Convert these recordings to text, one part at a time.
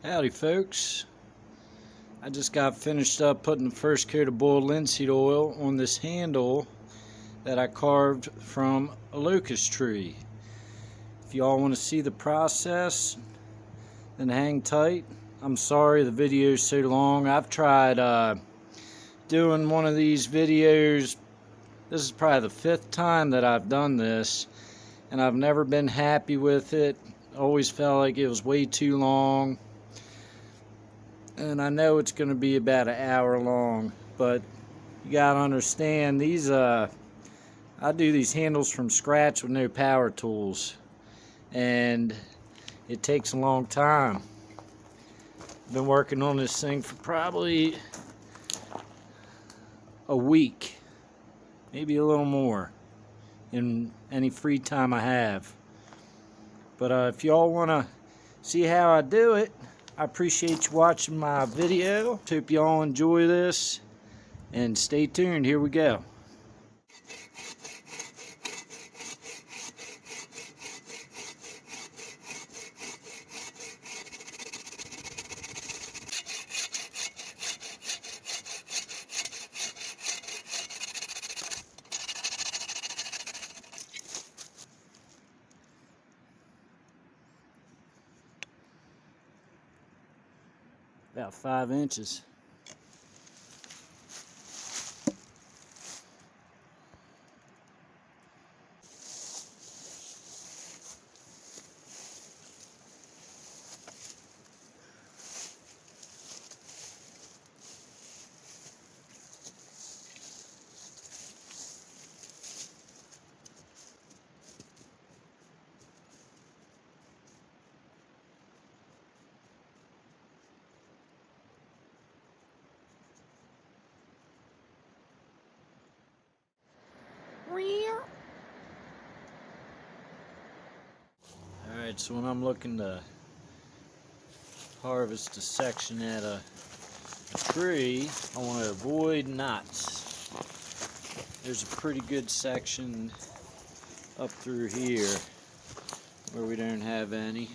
Howdy folks, I just got finished up putting the first coat of boiled linseed oil on this handle that I carved from a locust tree. If y'all want to see the process, then hang tight. I'm sorry the video is so long. I've tried doing one of these videos. This is probably the 5th time that I've done this, and I've never been happy with it. Always felt like it was way too long. And I know it's going to be about an hour long, but you gotta understand these I do these handles from scratch with no power tools, and it takes a long time. I've been working on this thing for probably a week, maybe a little more, in any free time I have. But if y'all want to see how I do it, I appreciate you watching my video. Hope you all enjoy this, and stay tuned. Here we go. About 5 inches. Alright, so when I'm looking to harvest a section at a tree, I want to avoid knots. There's a pretty good section up through here where we don't have any.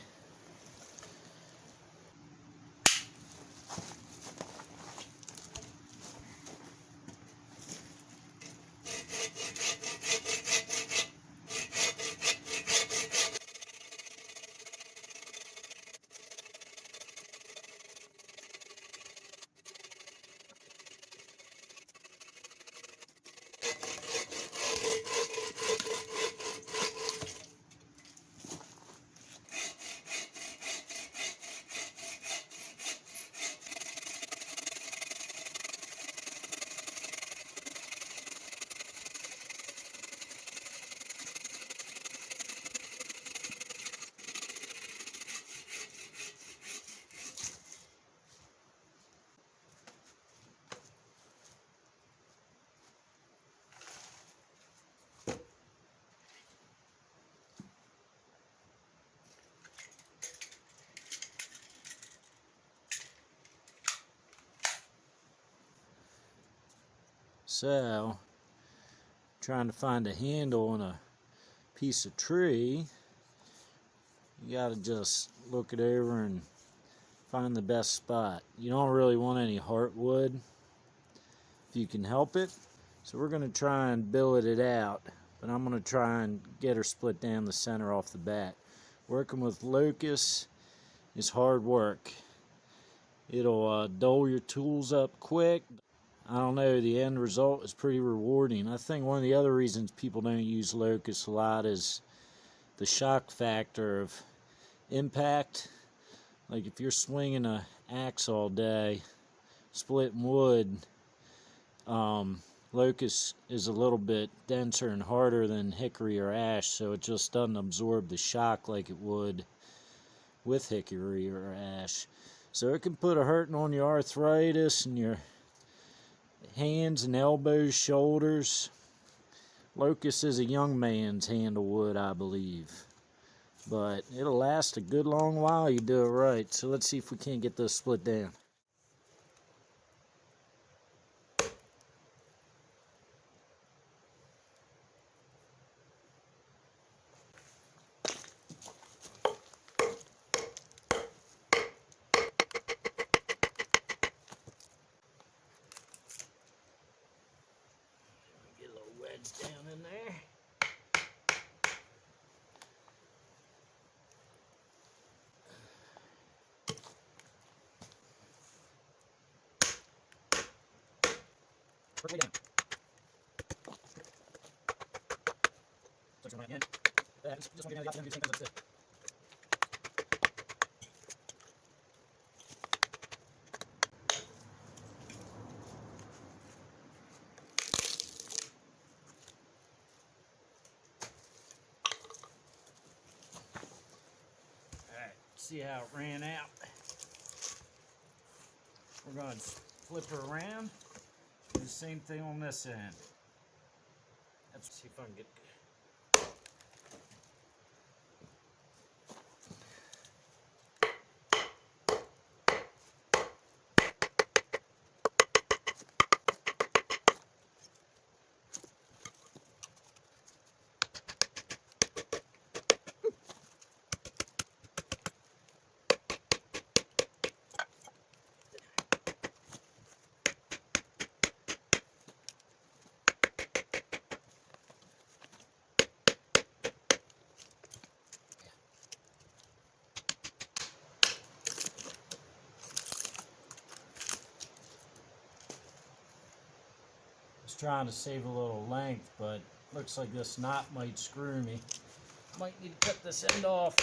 So, trying to find a handle on a piece of tree, you gotta just look it over and find the best spot. You don't really want any heartwood if you can help it. So we're gonna try and billet it out, but I'm gonna try and get her split down the center off the bat. Working with Locust is hard work. It'll dull your tools up quick. I don't know, the end result is pretty rewarding. I think one of the other reasons people don't use Locust a lot is the shock factor of impact. Like if you're swinging an axe all day, splitting wood, Locust is a little bit denser and harder than hickory or ash, so it just doesn't absorb the shock like it would with hickory or ash. So it can put a hurting on your arthritis and your hands and elbows, shoulders. Locust is a young man's handle wood, I believe, but it'll last a good long while you do it right. So let's see if we can't get this split down. Work way down. So just again. Just want to get the option to do the same thing as Alright, see how it ran out. We're going to flip her around. Do the same thing on this end. Let's see if I can get. Trying to save a little length, but looks like this knot might screw me. Might need to cut this end off.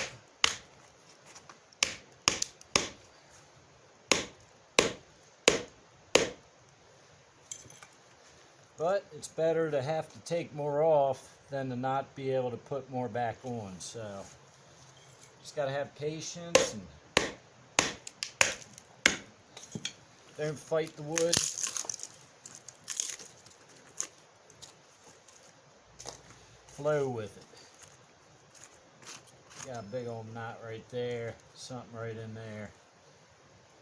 But it's better to have to take more off than to not be able to put more back on. So just got to have patience and don't fight the wood. Flow with it. Got a big old knot right there, something right in there.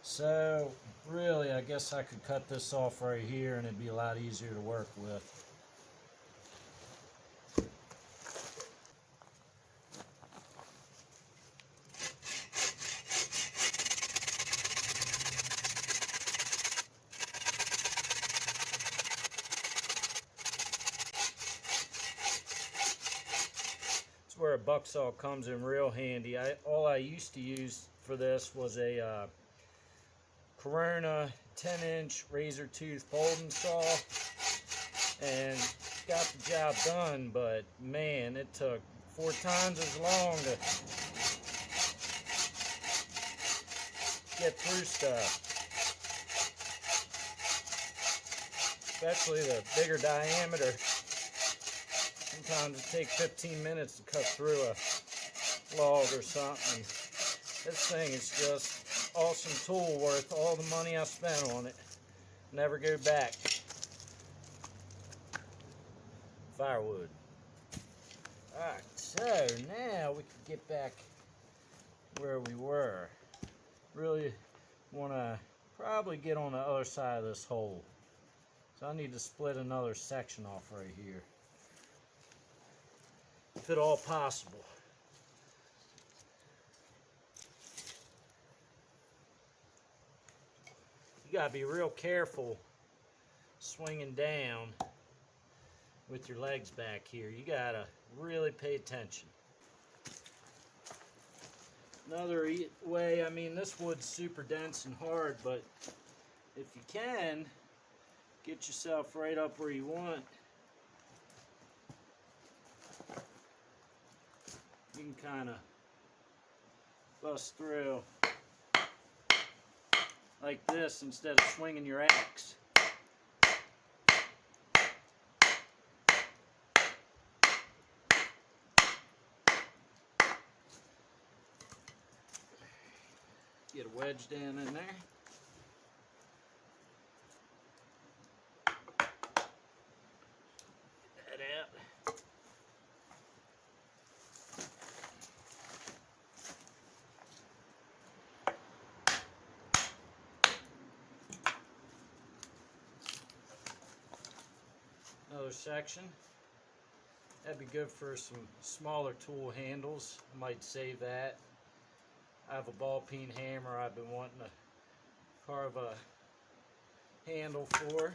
So really, I guess I could cut this off right here and it'd be a lot easier to work with. Where a buck saw comes in real handy. All I used to use for this was a Corona 10-inch razor tooth folding saw, and got the job done, but man, it took 4 times as long to get through stuff, especially the bigger diameter. Sometimes it takes 15 minutes to cut through a log or something. This thing is just awesome tool, worth all the money I spent on it. Never go back. Firewood. Alright, so now we can get back where we were. Really want to probably get on the other side of this hole. So I need to split another section off right here, if at all possible. You gotta be real careful swinging down with your legs back here. You gotta really pay attention. Another way, I mean, this wood's super dense and hard, but if you can, get yourself right up where you want. You can kind of bust through like this instead of swinging your axe. Get a wedge down in there. Get that out. Another section. That'd be good for some smaller tool handles. I might save that. I have a ball peen hammer I've been wanting to carve a handle for.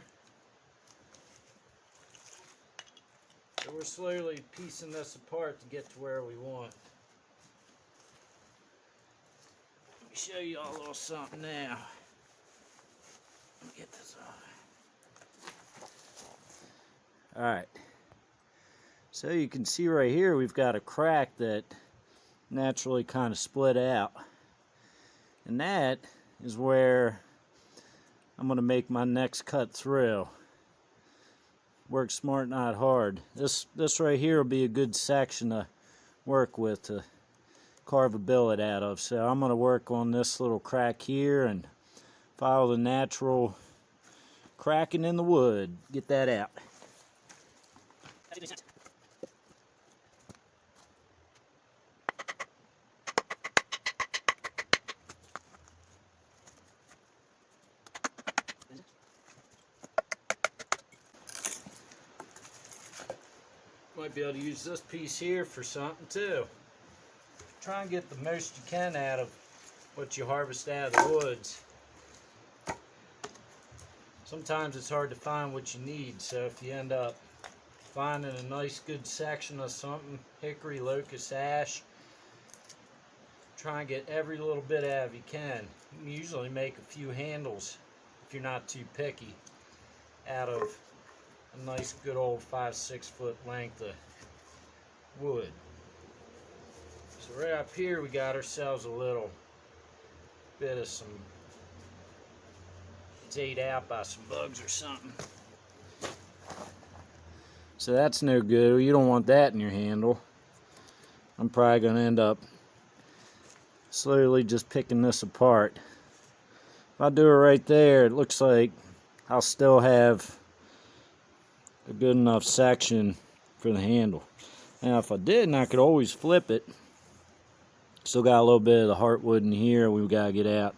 So we're slowly piecing this apart to get to where we want. Let me show you all a little something now. Let me get this off. Alright, so you can see right here we've got a crack that naturally kind of split out, and that is where I'm going to make my next cut through. Work smart, not hard. This right here will be a good section to work with to carve a billet out of. So I'm going to work on this little crack here and follow the natural cracking in the wood. Get that out. Might be able to use this piece here for something too. Try and get the most you can out of what you harvest out of the woods. Sometimes it's hard to find what you need, so if you end up finding a nice good section of something, hickory, locust, ash, try and get every little bit out of you can. You can usually make a few handles, if you're not too picky, out of a nice good old 5-6 foot length of wood. So right up here we got ourselves a little bit of some, it's ate out by some bugs or something. So that's no good. You don't want that in your handle. I'm probably going to end up slowly just picking this apart. If I do it right there, it looks like I'll still have a good enough section for the handle. Now if I didn't, I could always flip it. Still got a little bit of the heartwood in here we've got to get out.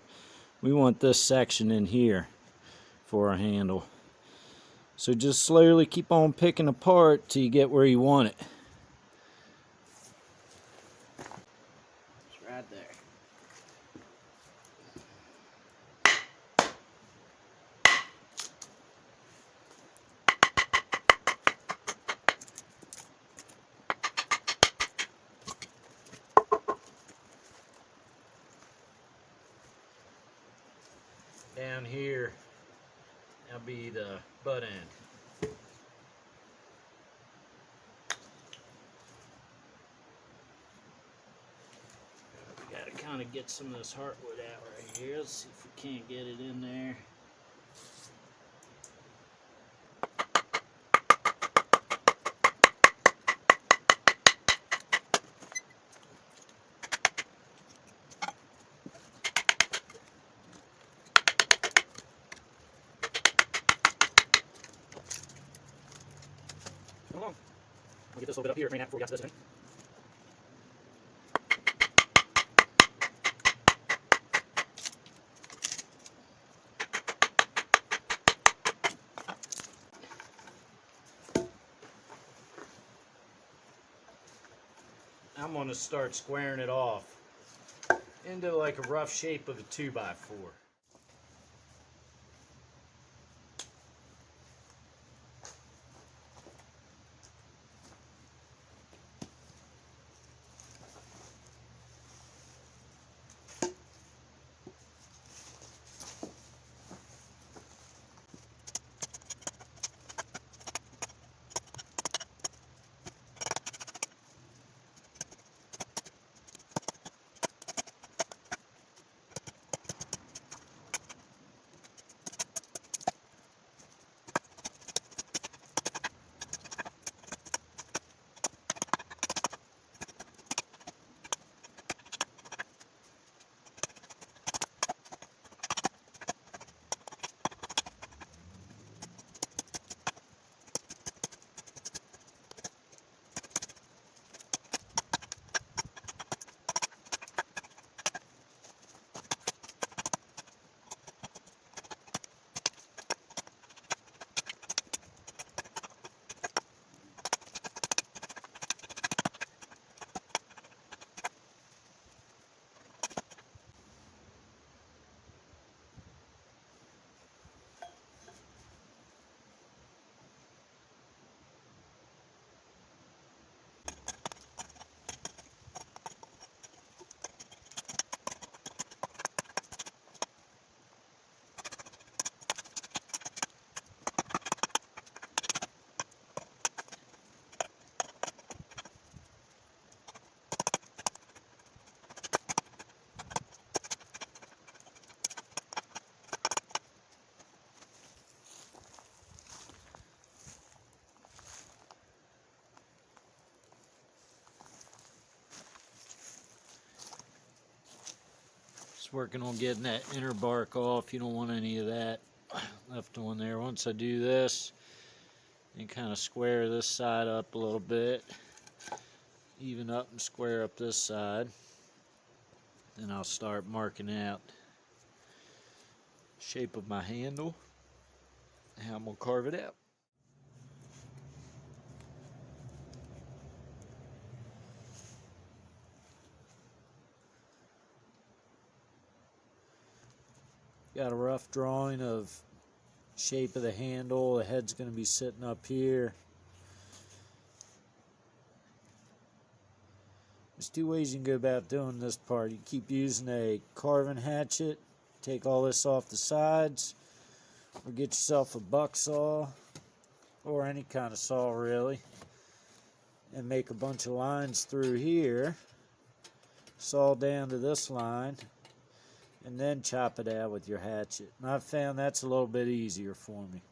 We want this section in here for a handle. So just slowly keep on picking apart till you get where you want it. It's right there. Down here, that'll be the butt end. We gotta kind of get some of this heartwood out right here. Let's see if we can't get it in there. Come along. I'll get this a little bit up here right now before we got to this thing. I'm going to start squaring it off into like a rough shape of a 2x4. Just working on getting that inner bark off. You don't want any of that left on there. Once I do this, and kind of square this side up a little bit, even up and square up this side, then I'll start marking out the shape of my handle and how I'm going to carve it out. Got a rough drawing of shape of the handle. The head's going to be sitting up here. There's two ways you can go about doing this part. You keep using a carving hatchet, take all this off the sides, or get yourself a buck saw, or any kind of saw really, and make a bunch of lines through here, saw down to this line, and then chop it out with your hatchet. And I've found that's a little bit easier for me.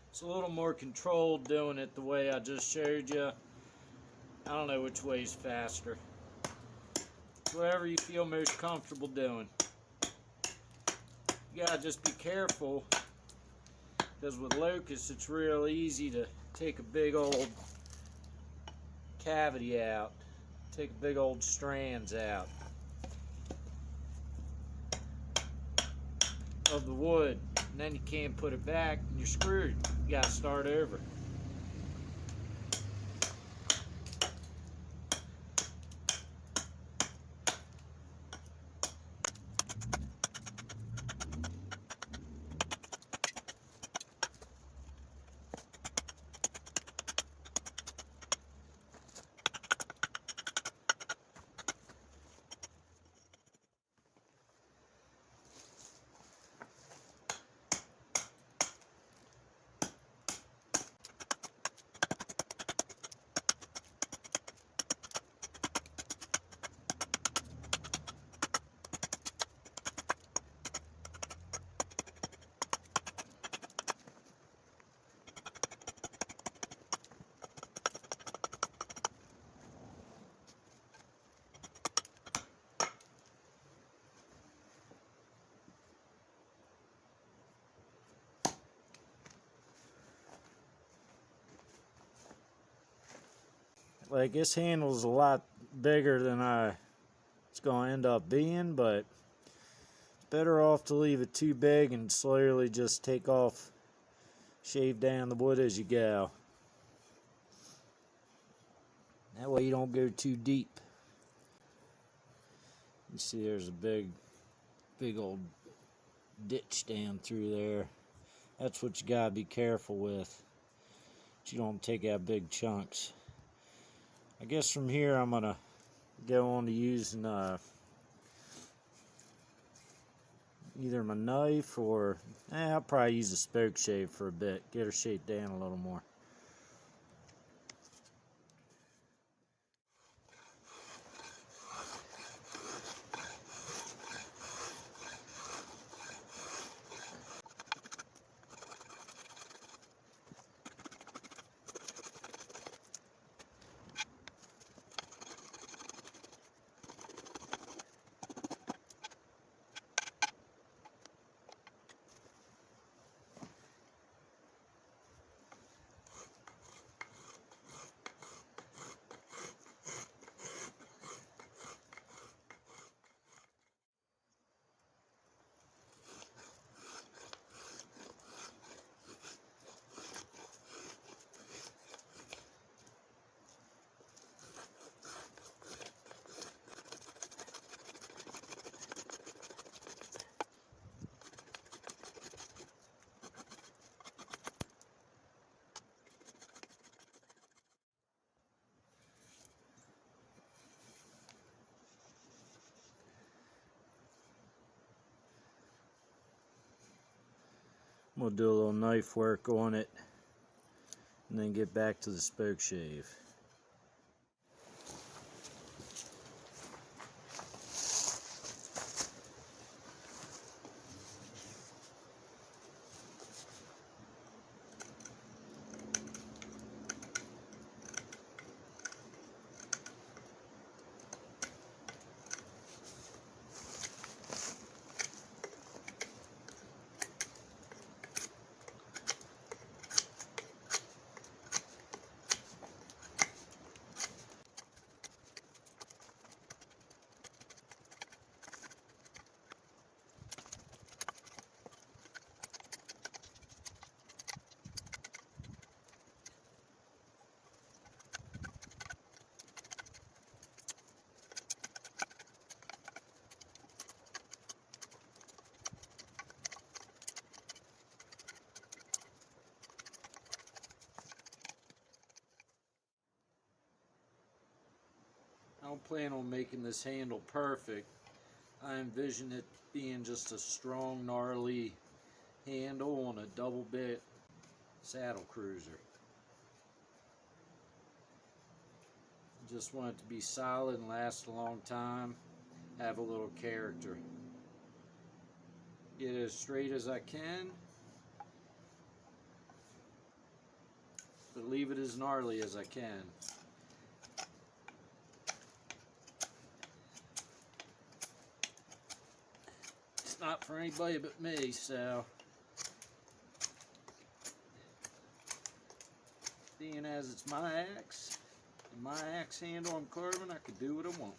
It's a little more controlled doing it the way I just showed you. I don't know which way is faster. Whatever you feel most comfortable doing. You gotta just be careful, because with Locust it's real easy to take a big old cavity out, take big old strands out of the wood, and then you can't put it back and you're screwed. You gotta start over. Like, this handle's a lot bigger than it's going to end up being, but it's better off to leave it too big and slowly just take off, shave down the wood as you go. That way you don't go too deep. You see there's a big old ditch down through there. That's what you gotta be careful with. You don't take out big chunks. I guess from here I'm gonna go on to using either my knife or I'll probably use a spoke shave for a bit, get her shaped down a little more. We'll do a little knife work on it and then get back to the spoke shave. I don't plan on making this handle perfect. I envision it being just a strong, gnarly handle on a double bit saddle cruiser. Just want it to be solid and last a long time, have a little character. Get it as straight as I can, but leave it as gnarly as I can. It's not for anybody but me, so being as it's my axe and my axe handle I'm carving, I can do what I want.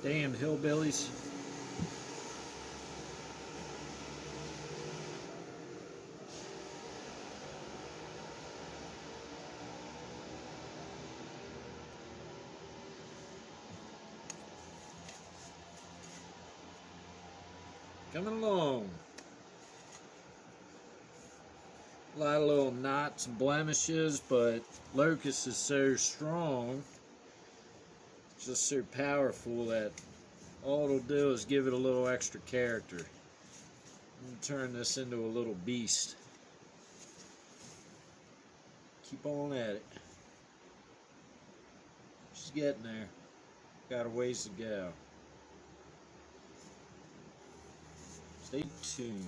Damn hillbillies. Coming along. A lot of little knots and blemishes, but Locust is so strong, just so powerful that all it'll do is give it a little extra character. And turn this into a little beast. Keep on at it. She's getting there. Got a ways to go. Stay tuned.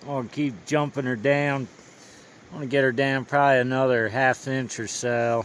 I'm gonna keep jumping her down. I'm gonna get her down probably another ½ inch or so.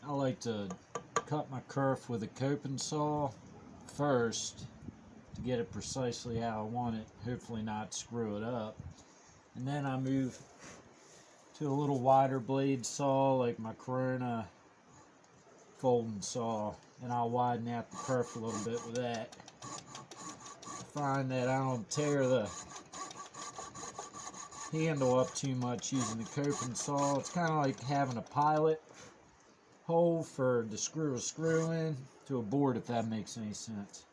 I like to cut my kerf with a coping saw first to get it precisely how I want it, hopefully not screw it up. And then I move to a little wider blade saw like my Corona folding saw, and I'll widen out the kerf a little bit with that. I find that I don't tear the handle up too much using the coping saw. It's kind of like having a pilot hole to screw a screw in to a board, if that makes any sense.